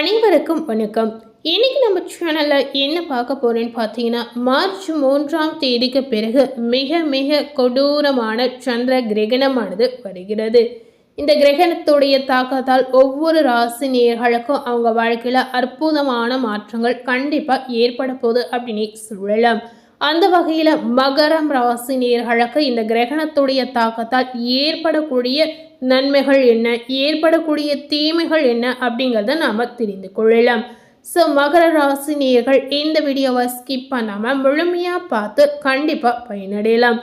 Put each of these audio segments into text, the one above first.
அனைவருக்கும் வணக்கம். இன்னைக்கு நம்ம சேனல்ல என்ன பார்க்க போறேன்னு பார்த்தீங்கன்னா, மார்ச் 3ஆம் தேதிக்கு பிறகு மிக மிக கொடூரமான சந்திர கிரகணமானது வருகிறது. இந்த கிரகணத்துடைய தாக்கத்தால் ஒவ்வொரு ராசி நேயர்களுக்கும் அவங்க வாழ்க்கையில அற்புதமான மாற்றங்கள் கண்டிப்பா ஏற்பட போகுது அப்படின்னு சொல்லலாம். அந்த வகையில மகரம் ராசி நேயர்களுக்கு இந்த கிரகணத்துடைய தாக்கத்தால் ஏற்படக்கூடிய நன்மைகள் என்ன, ஏற்படக்கூடிய தீமைகள் என்ன அப்படிங்கிறத நாம தெரிந்து கொள்ளலாம். ஸோ மகர ராசி நேயர்கள் இந்த வீடியோவை ஸ்கிப் பண்ணாமல் முழுமையாக பார்த்து கண்டிப்பாக பயனடையலாம்.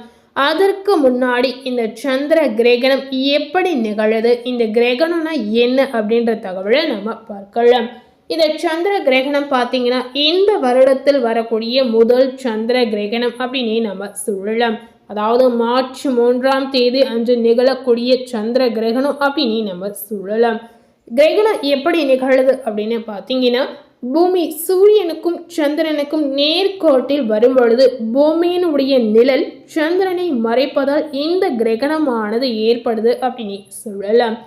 அதற்கு முன்னாடி இந்த சந்திர கிரகணம் எப்படி நிகழுது, இந்த கிரகணம்னா என்ன அப்படின்ற தகவலை நம்ம பார்க்கலாம். இந்த சந்திர கிரகணம் பார்த்தீங்கன்னா இந்த வருடத்தில் வரக்கூடிய முதல் சந்திர கிரகணம் அப்படின்னு நம்ம சொல்லலாம். அதாவது மார்ச் 3ஆம் தேதி அன்று நிகழக்கூடிய சந்திர கிரகணம் அப்படின்னு நம்ம சொல்லலாம். கிரகணம் எப்படி நிகழுது அப்படின்னு பார்த்தீங்கன்னா, பூமி சூரியனுக்கும் சந்திரனுக்கும் நேர்கோட்டில் வரும் பொழுது பூமியினுடைய நிழல் சந்திரனை மறைப்பதால் இந்த கிரகணமானது ஏற்படுது அப்படின்னு சொல்லலாம்.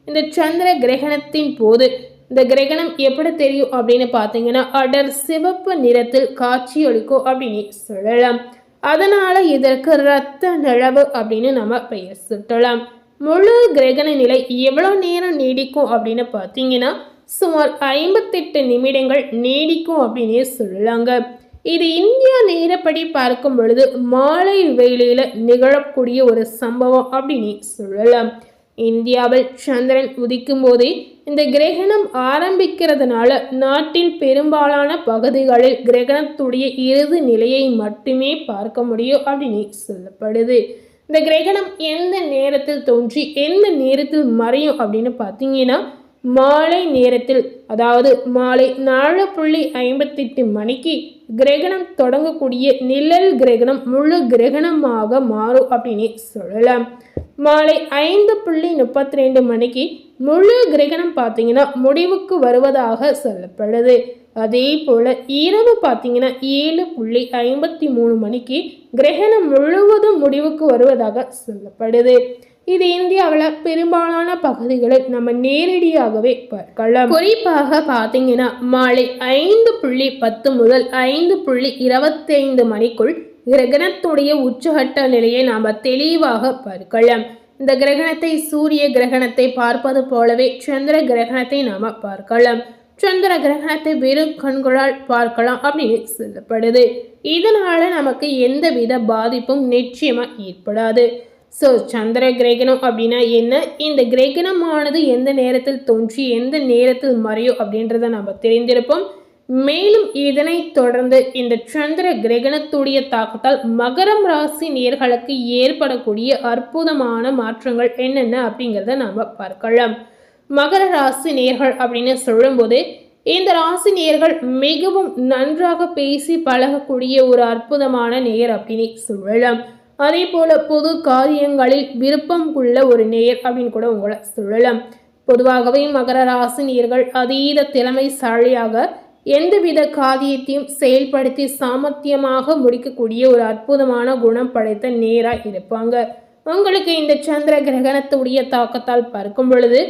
இந்த சந்திர கிரகணத்தின் போது இந்த கிரகணம் எப்படி தெரியும் அப்படின்னு பார்த்தீங்கன்னா, அடர் சிவப்பு நிறத்தில் காட்சியளிக்கும் அப்படின்னு சொல்லலாம். அதனால இதற்கு இரத்த நிலவு அப்படின்னு நம்ம பெயர் சுட்டலாம். முழு கிரகண நிலை எவ்வளோ நேரம் நீடிக்கும் அப்படின்னு பார்த்தீங்கன்னா, சுமார் 58 நிமிடங்கள் நீடிக்கும் அப்படின்னே சொல்லலாங்க. இது இந்தியா நேரப்படி பார்க்கும் பொழுது மாலை வேளையில நிகழக்கூடிய ஒரு சம்பவம் அப்படின்னு சொல்லலாம். இந்தியாவில் சந்திரன் உதிக்கும் போதே இந்த கிரகணம் ஆரம்பிக்கிறதுனால நாட்டில் பெரும்பாலான பகுதிகளில் கிரகணத்துடைய இறுதி நிலையை மட்டுமே பார்க்க முடியும் அப்படின்னு சொல்லப்படுது. இந்த கிரகணம் எந்த நேரத்தில் தோன்றி எந்த நேரத்தில் மறையும் அப்படின்னு பார்த்தீங்கன்னா, மாலை நேரத்தில், அதாவது மாலை 4:58 மணிக்கு கிரகணம் தொடங்கக்கூடிய நிழல் கிரகணம் முழு கிரகணமாக மாறும் அப்படின்னு சொல்லலாம். மாலை 5:32 மணிக்கு முழு கிரகணம் பார்த்தீங்கன்னா முடிவுக்கு வருவதாக சொல்லப்படுது. அதே போல இரவு பார்த்தீங்கன்னா 7:53 மணிக்கு கிரகணம் முழுவதும் முடிவுக்கு வருவதாக சொல்லப்படுது. இது இந்தியாவில் பெரும்பாலான பகுதிகளில் நம்ம நேரடியாகவே பார்க்கலாம். குறிப்பாக பார்த்தீங்கன்னா மாலை 5:10 முதல் 5:25 மணிக்குள் கிரகணத்துடைய உச்சகட்ட நிலையை நாம் தெளிவாக பார்க்கலாம். இந்த கிரகணத்தை சூரிய கிரகணத்தை பார்ப்பது போலவே சந்திர கிரகணத்தை நாம பார்க்கலாம். சந்திர கிரகணத்தை வெறு கண்களால் பார்க்கலாம் அப்படின்னு சொல்லப்படுது. இதனால நமக்கு எந்தவித பாதிப்பும் நிச்சயமா ஏற்படாது. ஸோ சந்திர கிரகணம் அப்படின்னா என்ன, இந்த கிரகணமானது எந்த நேரத்தில் தோன்றி எந்த நேரத்தில் மறையும் அப்படின்றத நம்ம தெரிந்திருப்போம். மேலும் இதனை தொடர்ந்து இந்த சந்திர கிரகணத்துடைய தாக்கத்தால் மகரம் ராசி நேயர்களுக்கு ஏற்படக்கூடிய அற்புதமான மாற்றங்கள் என்னென்ன அப்படிங்கிறத நாம பார்க்கலாம். மகர ராசி நேயர்கள் அப்படின்னு சொல்லும்போது இந்த ராசி நேயர்கள் மிகவும் நன்றாக பேசி பழகக்கூடிய ஒரு அற்புதமான நேயர் அப்படின்னு சொல்லலாம். அதே போல பொது காரியங்களில் விருப்பம் உள்ள ஒரு நேயர் அப்படின்னு கூட உங்களை சொல்லலாம். பொதுவாகவே மகர ராசி நேயர்கள் அதீத திறமைசாலியாக எந்தவித காரியத்தையும் செயல்படுத்தி சாமர்த்தியமாக முடிக்கக்கூடிய ஒரு அற்புதமான குணம் படைத்த நேராக இருப்பாங்க. உங்களுக்கு இந்த சந்திர கிரகணத்துடைய தாக்கத்தால் பார்க்கும் பொழுது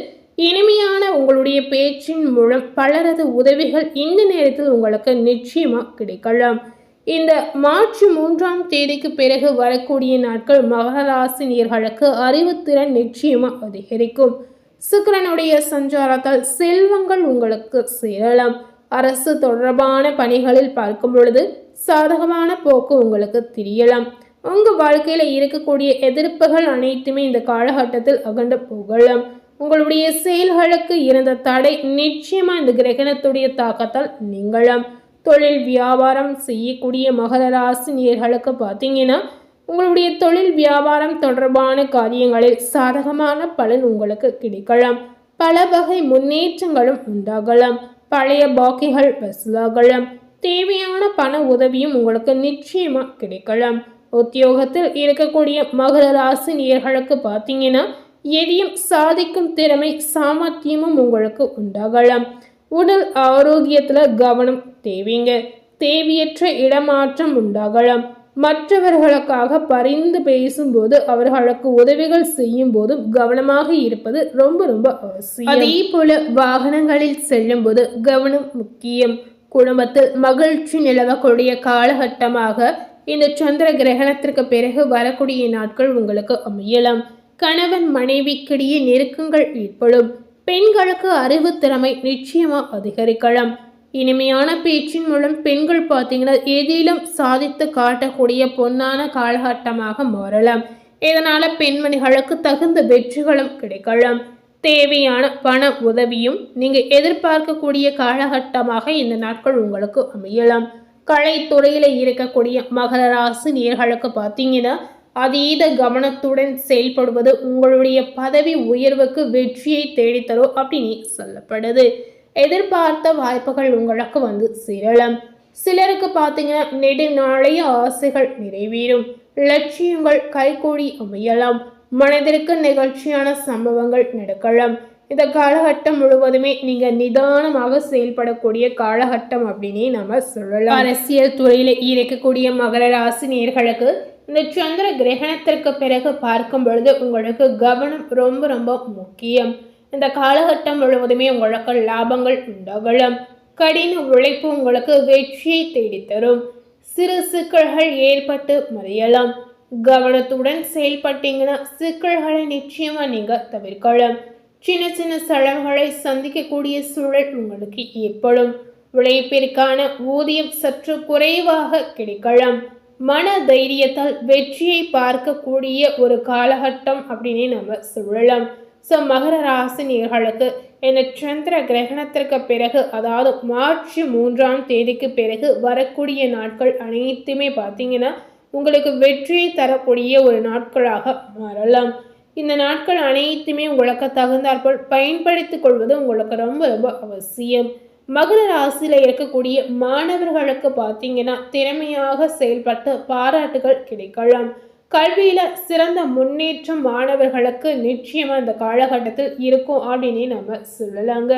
இனிமையான உங்களுடைய பேச்சின் மூலம் பலரது உதவிகள் இந்த நேரத்தில் உங்களுக்கு நிச்சயமா கிடைக்கலாம். இந்த மார்ச் 3ஆம் தேதிக்கு பிறகு வரக்கூடிய நாட்கள் மகர ராசி நேயர்களுக்கு அறிவுத்திறன் நிச்சயமா அதிகரிக்கும். சுக்கிரனுடைய சஞ்சாரத்தால் செல்வங்கள் உங்களுக்கு சேரலாம். அரசு தொடர்பான பணிகளில் பார்க்கும் பொழுது சாதகமான போக்கு உங்களுக்கு தெரியலாம். உங்க வாழ்க்கையில இருக்கக்கூடிய எதிர்ப்புகள் அனைத்துமே இந்த காலகட்டத்தில் அகண்டு போகலாம். உங்களுடைய செயல்களுக்கு இருந்த தடை நிச்சயமா இந்த கிரகணத்துடைய தாக்கத்தால் நீங்கலாம். தொழில் வியாபாரம் செய்யக்கூடிய மகர ராசி நேயர்களுக்கு பார்த்தீங்கன்னா, உங்களுடைய தொழில் வியாபாரம் தொடர்பான காரியங்களில் சாதகமான பலன் உங்களுக்கு கிடைக்கலாம். பல வகை முன்னேற்றங்களும் உண்டாகலாம். பழைய பாக்கிகள் வசூலாகலாம். தேவையான பண உதவியும் உங்களுக்கு நிச்சயமா கிடைக்கலாம். உத்தியோகத்தில் இருக்கக்கூடிய மகர ராசி நேயர்களுக்கு பார்த்தீங்கன்னா, எதையும் சாதிக்கும் திறமை சாமர்த்தியமும் உங்களுக்கு உண்டாகலாம். உடல் ஆரோக்கியத்துல கவனம் தேவைங்க. தேவையற்ற இடமாற்றம் உண்டாகலாம். மற்றவர்களுக்காக பரிந்து பேசும்போது அவர்களுக்கு உதவிகள் செய்யும் போதும் கவனமாக இருப்பது ரொம்ப ரொம்ப அவசியம். அதே போல வாகனங்களில் செல்லும் போது கவனம் முக்கியம். குடும்பத்தில் மகிழ்ச்சி நிலவக்கூடிய காலகட்டமாக இந்த சந்திர கிரகணத்திற்கு பிறகு வரக்கூடிய நாட்கள் உங்களுக்கு அமையலாம். கணவன் மனைவிக்கிடையே நெருக்கங்கள் ஏற்படும். பெண்களுக்கு அறிவு திறமை நிச்சயமா அதிகரிக்கலாம். இனிமையான பேச்சின் மூலம் பெண்கள் பார்த்தீங்கன்னா எதிலும் சாதித்து காட்டக்கூடிய பொன்னான காலகட்டமாக மாறலாம். இதனால பெண்மணிகளுக்கு தகுந்த வெற்றிகளும் கிடைக்கலாம். தேவையான பண உதவியும் நீங்க எதிர்பார்க்கக்கூடிய காலகட்டமாக இந்த நாட்கள் உங்களுக்கு அமையலாம். கலைத்துறையில இருக்கக்கூடிய மகர ராசி நேயர்களுக்கு பார்த்தீங்கன்னா அதீத கவனத்துடன் செயல்படுவது உங்களுடைய பதவி உயர்வுக்கு வெற்றியை தேடித்தரும் அப்படின்னு சொல்லப்படுது. எதிர்பார்த்த வாய்ப்புகள் உங்களுக்கு வந்து சேரலாம். சிலருக்கு பார்த்தீங்கன்னா நெடுநாளைய ஆசைகள் நிறைவேறும். லட்சியங்கள் கைகூடி அமையலாம். மனதிற்கு நிகழ்ச்சியான சம்பவங்கள் நடக்கலாம். இந்த காலகட்டம் முழுவதுமே நீங்க நிதானமாக செயல்படக்கூடிய காலகட்டம் அப்படின்னே நம்ம சொல்லலாம். அரசியல் துறையில இருக்கக்கூடிய மகர ராசி நேயர்களுக்கு இந்த சந்திர கிரகணத்திற்கு பிறகு பார்க்கும் பொழுது உங்களுக்கு கவனம் ரொம்ப ரொம்ப முக்கியம். இந்த காலகட்டம் முழுவதுமே உங்களுக்கு லாபங்கள் உண்டாகலாம். கடின உழைப்பு உங்களுக்கு வெற்றியை தேடித்தரும். சிறு சிக்கல்கள் ஏற்பட்டு மறையலாம். கவனத்துடன் செயல்பட்டீங்கன்னா சிக்கல்களை நிச்சயமா நீங்க தவிர்க்கலாம். சின்ன சின்ன செலவுகளை சந்திக்கக்கூடிய சூழல் உங்களுக்கு ஏற்படும். உழைப்பிற்கான ஊதியம் சற்று குறைவாக கிடைக்கலாம். மன தைரியத்தால் வெற்றியை பார்க்கக்கூடிய ஒரு காலகட்டம் அப்படின்னு நம்ம சொல்லலாம். ஸோ மகர ராசி நேயர்களுக்கு இந்த சந்திர கிரகணத்திற்கு பிறகு, அதாவது மார்ச் 3ஆம் தேதிக்கு பிறகு வரக்கூடிய நாட்கள் அனைத்துமே பார்த்தீங்கன்னா உங்களுக்கு வெற்றியை தரக்கூடிய ஒரு நாட்களாக மாறலாம். இந்த நாட்கள் அனைத்துமே உங்களுக்கு தகுந்தாற்போல் பயன்படுத்திக் கொள்வது உங்களுக்கு ரொம்ப ரொம்ப அவசியம். மகர ராசியில் இருக்கக்கூடிய மாணவர்களுக்கு பார்த்தீங்கன்னா திறமையாக செயல்பட்டு பாராட்டுகள் கிடைக்கலாம். கல்வியில சிறந்த முன்னேற்றம் மாணவர்களுக்கு நிச்சயமா இந்த காலகட்டத்தில் இருக்கும் அப்படின்னு நம்ம சொல்லலாங்க.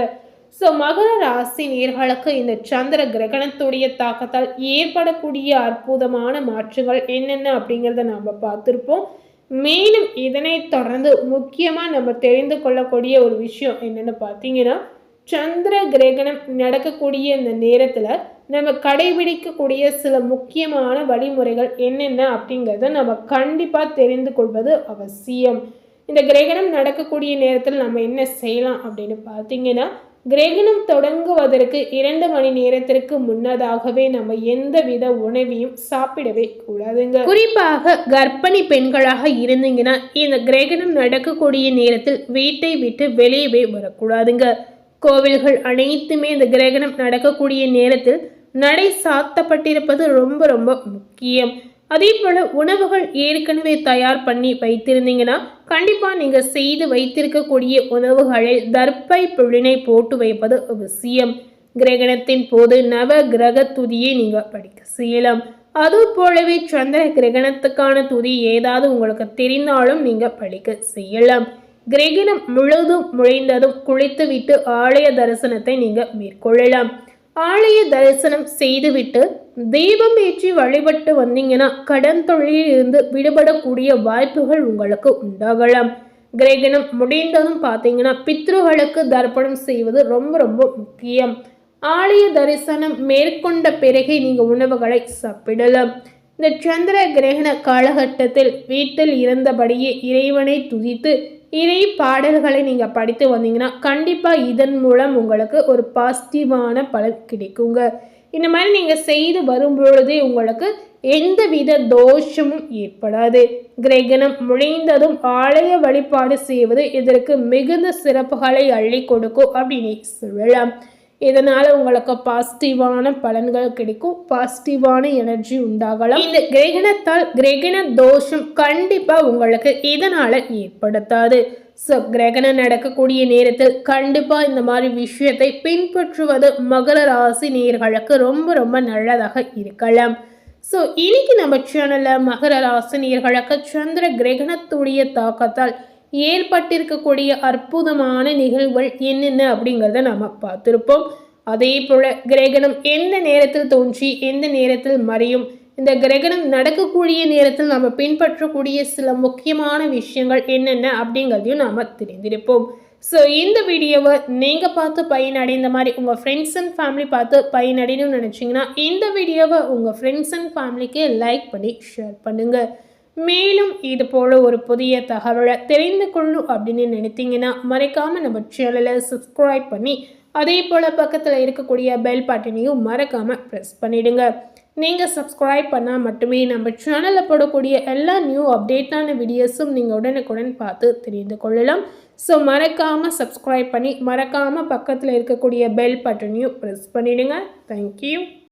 ஸோ மகர ராசி நேயர்களுக்கு இந்த சந்திர கிரகணத்துடைய தாக்கத்தால் ஏற்படக்கூடிய அற்புதமான மாற்றங்கள் என்னென்ன அப்படிங்கிறத நம்ம பார்த்துருப்போம். மேலும் இதனை தொடர்ந்து முக்கியமாக நம்ம தெரிந்து கொள்ளக்கூடிய ஒரு விஷயம் என்னென்னு பார்த்தீங்கன்னா, சந்திர கிரகணம் நடக்கக்கூடிய இந்த நேரத்தில் நம்ம கடைபிடிக்கக்கூடிய சில முக்கியமான வழிமுறைகள் என்னென்ன அப்படிங்கிறத நம்ம கண்டிப்பாக தெரிந்து கொள்வது அவசியம். இந்த கிரகணம் நடக்கக்கூடிய நேரத்தில் நம்ம என்ன செய்யலாம் அப்படின்னு பார்த்தீங்கன்னா, கிரகணம் தொடங்குவதற்கு 2 மணி நேரத்திற்கு முன்னதாகவே நம்ம எந்தவித உணவையும் சாப்பிடவே கூடாதுங்க. குறிப்பாக கர்ப்பிணி பெண்களாக இருந்தீங்கன்னா இந்த கிரகணம் நடக்கக்கூடிய நேரத்தில் வீட்டை விட்டு வெளியவே வரக்கூடாதுங்க. கோவில்கள் அனைத்துமே இந்த கிரகணம் நடக்கக்கூடிய நேரத்தில் நடை சாத்தப்பட்டிருப்பது ரொம்ப ரொம்ப முக்கியம். அதே போல் உணவுகள் ஏற்கனவே தயார் பண்ணி வைத்திருந்தீங்கன்னா கண்டிப்பாக நீங்கள் செய்து வைத்திருக்கக்கூடிய உணவுகளில் தர்ப்பை புள்ளினை போட்டு வைப்பது அவசியம். கிரகணத்தின் போது நவ கிரக துதியை நீங்கள் படிக்க செய்யலாம். அது போலவே சந்திர கிரகணத்துக்கான துதி ஏதாவது உங்களுக்கு தெரிந்தாலும் நீங்கள் படிக்க செய்யலாம். கிரகணம் முழுதும் முடிந்ததும் குளித்துவிட்டு ஆலய தரிசனத்தை நீங்கள் மேற்கொள்ளலாம். ஆலய தரிசனம் செய்துவிட்டு தீபம் ஏற்றி வழிபட்டு வந்தீங்கன்னா கடன் தொழிலில் இருந்து விடுபடக்கூடிய வாய்ப்புகள் உங்களுக்கு உண்டாகலாம். கிரகணம் முடிந்ததும் பார்த்தீங்கன்னா பித்ருகளுக்கு தர்ப்பணம் செய்வது ரொம்ப ரொம்ப முக்கியம். ஆலய தரிசனம் மேற்கொண்ட பிறகு நீங்கள் உணவுகளை சாப்பிடலாம். இந்த சந்திர கிரகண காலகட்டத்தில் வீட்டில் இருந்தபடியே இறைவனை துதித்து இறை பாடல்களை நீங்கள் படித்து வந்தீங்கன்னா கண்டிப்பாக இதன் மூலம் உங்களுக்கு ஒரு பாசிட்டிவான பலன் கிடைக்குங்க. இந்த மாதிரி நீங்கள் செய்து வரும்பொழுதே உங்களுக்கு எந்தவித தோஷமும் ஏற்படாது. கிரகணம் முடிந்ததும் ஆலய வழிபாடு செய்வது இதற்கு மிகுந்த சிறப்புகளை அள்ளி கொடுக்கும் அப்படின்னு சொல்லலாம். இதனால உங்களுக்கு பாசிட்டிவான பலன்கள் கிடைக்கும். பாசிட்டிவான எனர்ஜி உண்டாகலாம். இந்த கிரகணத்தால் கிரகண தோஷம் கண்டிப்பா உங்களுக்கு இதனால ஏற்படுத்தாது. ஸோ கிரகணம் நடக்கக்கூடிய நேரத்தில் கண்டிப்பா இந்த மாதிரி விஷயத்தை பின்பற்றுவது மகர ராசி நேயர்களுக்கு ரொம்ப ரொம்ப நல்லதாக இருக்கலாம். ஸோ இன்னைக்கு நம்ம சேனல்ல மகர ராசி நேயர்களுக்கு சந்திர கிரகணத்துடைய தாக்கத்தால் ஏற்பட்டிருக்கக்கூடிய அற்புதமான நிகழ்வுகள் என்னென்ன அப்படிங்கிறத நம்ம பார்த்துருப்போம். அதே போல கிரகணம் எந்த நேரத்தில் தோன்றி எந்த நேரத்தில் மறையும், இந்த கிரகணம் நடக்கக்கூடிய நேரத்தில் நம்ம பின்பற்றக்கூடிய சில முக்கியமான விஷயங்கள் என்னென்ன அப்படிங்கிறதையும் நாம் தெரிந்திருப்போம். ஸோ இந்த வீடியோவை நீங்கள் பார்த்து பயனடைந்த மாதிரி உங்கள் ஃப்ரெண்ட்ஸ் அண்ட் ஃபேமிலி பார்த்து பயனடையணும்னு நினச்சிங்கன்னா இந்த வீடியோவை உங்கள் ஃப்ரெண்ட்ஸ் அண்ட் ஃபேமிலிக்கு லைக் பண்ணி ஷேர் பண்ணுங்கள். மேலும் இது போல் ஒரு புதிய தகவலை தெரிந்து கொள்ளணும் அப்படின்னு நினைத்தீங்கன்னா மறக்காமல் நம்ம சேனலை சப்ஸ்கிரைப் பண்ணி அதே போல் பக்கத்தில் இருக்கக்கூடிய பெல் பட்டனையும் மறக்காமல் ப்ரெஸ் பண்ணிவிடுங்க. நீங்கள் சப்ஸ்கிரைப் பண்ணால் மட்டுமே நம்ம சேனலில் போடக்கூடிய எல்லா நியூ அப்டேட்டான வீடியோஸும் நீங்கள் உடனுக்குடன் பார்த்து தெரிந்து கொள்ளலாம். ஸோ மறக்காமல் சப்ஸ்கிரைப் பண்ணி மறக்காமல் பக்கத்தில் இருக்கக்கூடிய பெல் பட்டனையும் ப்ரெஸ் பண்ணிவிடுங்க. தேங்க்யூ.